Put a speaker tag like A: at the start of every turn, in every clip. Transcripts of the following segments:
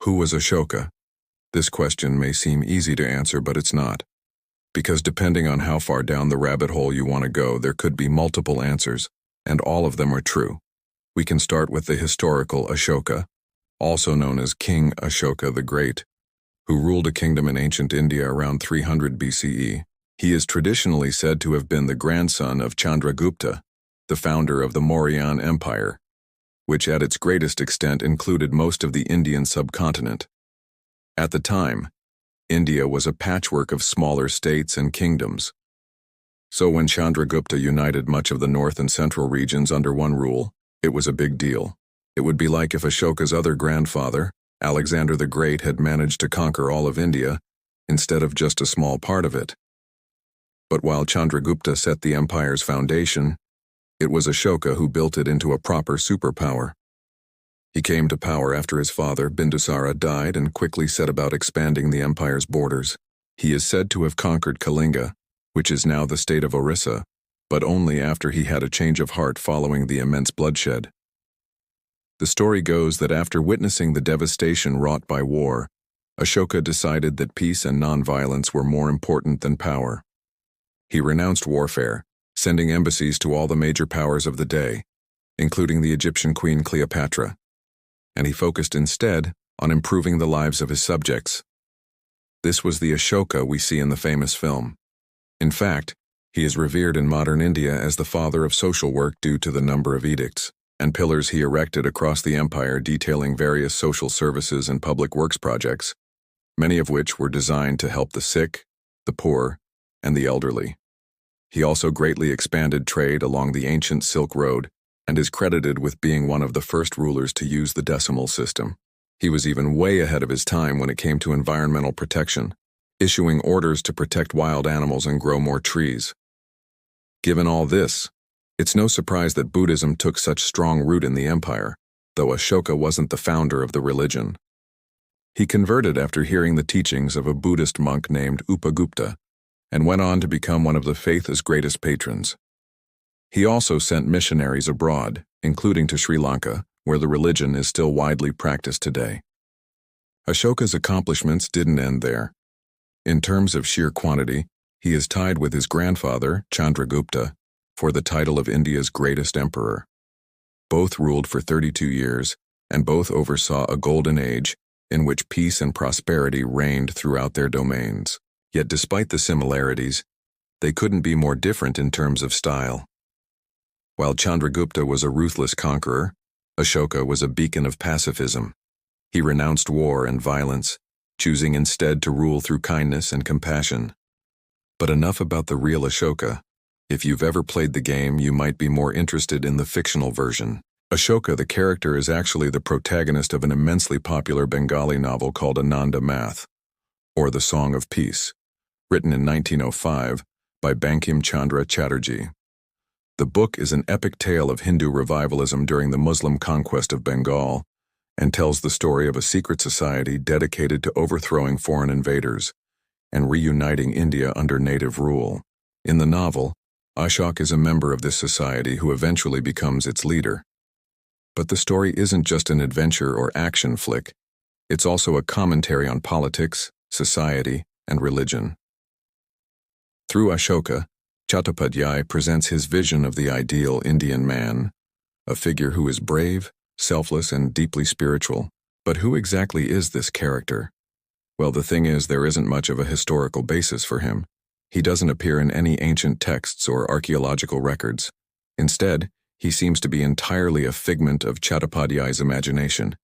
A: Who was Ashoka? This question may seem easy to answer, but it's not. Because depending on how far down the rabbit hole you want to go, there could be multiple answers, and all of them are true. We can start with the historical Ashoka, also known as King Ashoka the Great, who ruled a kingdom in ancient India around 300 BCE. He is traditionally said to have been the grandson of Chandragupta, the founder of the Mauryan Empire, which at its greatest extent included most of the Indian subcontinent. At the time, India was a patchwork of smaller states and kingdoms. So when Chandragupta united much of the north and central regions under one rule, it was a big deal. It would be like if Ashoka's other grandfather, Alexander the Great, had managed to conquer all of India instead of just a small part of it. But while Chandragupta set the empire's foundation, it was Ashoka who built it into a proper superpower. He came to power after his father, Bindusara, died and quickly set about expanding the empire's borders. He is said to have conquered Kalinga, which is now the state of Orissa, but only after he had a change of heart following the immense bloodshed. The story goes that after witnessing the devastation wrought by war, Ashoka decided that peace and non-violence were more important than power. He renounced warfare, sending embassies to all the major powers of the day, including the Egyptian queen Cleopatra, and he focused instead on improving the lives of his subjects. This was the Ashoka we see in the famous film. In fact, he is revered in modern India as the father of social work due to the number of edicts and pillars he erected across the empire detailing various social services and public works projects, many of which were designed to help the sick, the poor, and the elderly. He also greatly expanded trade along the ancient Silk Road and is credited with being one of the first rulers to use the decimal system. He was even way ahead of his time when it came to environmental protection, issuing orders to protect wild animals and grow more trees. Given all this, it's no surprise that Buddhism took such strong root in the empire, though Ashoka wasn't the founder of the religion. He converted after hearing the teachings of a Buddhist monk named Upagupta, and went on to become one of the faith's greatest patrons. He also sent missionaries abroad, including to Sri Lanka, where the religion is still widely practiced today. Ashoka's accomplishments didn't end there. In terms of sheer quantity, he is tied with his grandfather, Chandragupta, for the title of India's greatest emperor. Both ruled for 32 years, and both oversaw a golden age in which peace and prosperity reigned throughout their domains. Yet despite the similarities, they couldn't be more different in terms of style. While Chandragupta was a ruthless conqueror, Ashoka was a beacon of pacifism. He renounced war and violence, choosing instead to rule through kindness and compassion. But enough about the real Ashoka. If you've ever played the game, you might be more interested in the fictional version. Ashoka, the character, is actually the protagonist of an immensely popular Bengali novel called Ananda Math, or The Song of Peace, written in 1905 by Bankim Chandra Chatterjee. The book is an epic tale of Hindu revivalism during the Muslim conquest of Bengal and tells the story of a secret society dedicated to overthrowing foreign invaders and reuniting India under native rule. In the novel, Ashoka is a member of this society who eventually becomes its leader. But the story isn't just an adventure or action flick, it's also a commentary on politics, society, and religion. Through Ashoka, Chattopadhyay presents his vision of the ideal Indian man, a figure who is brave, selfless, and deeply spiritual. But who exactly is this character? Well, the thing is, there isn't much of a historical basis for him. He doesn't appear in any ancient texts or archaeological records. Instead, he seems to be entirely a figment of Chattopadhyay's imagination.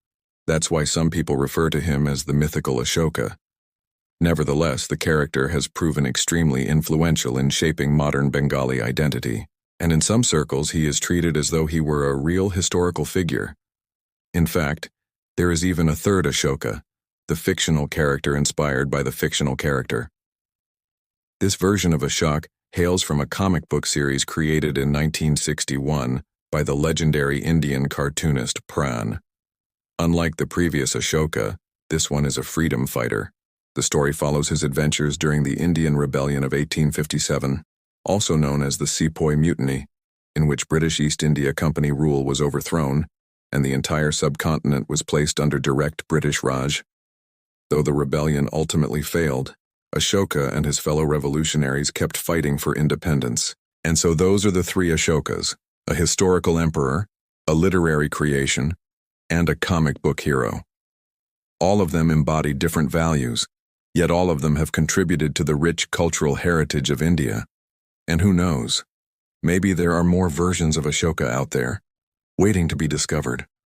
A: That's why some people refer to him as the mythical Ashoka. Nevertheless, the character has proven extremely influential in shaping modern Bengali identity, and in some circles he is treated as though he were a real historical figure. In fact, there is even a third Ashoka, the fictional character inspired by the fictional character. This version of Ashoka hails from a comic book series created in 1961 by the legendary Indian cartoonist Pran. Unlike the previous Ashoka, this one is a freedom fighter. The story follows his adventures during the Indian Rebellion of 1857, also known as the Sepoy Mutiny, in which British East India Company rule was overthrown and the entire subcontinent was placed under direct British Raj. Though the rebellion ultimately failed, Ashoka and his fellow revolutionaries kept fighting for independence. And so those are the three Ashokas: a historical emperor, a literary creation, and a comic book hero. All of them embody different values, yet all of them have contributed to the rich cultural heritage of India. And who knows, maybe there are more versions of Ashoka out there, waiting to be discovered.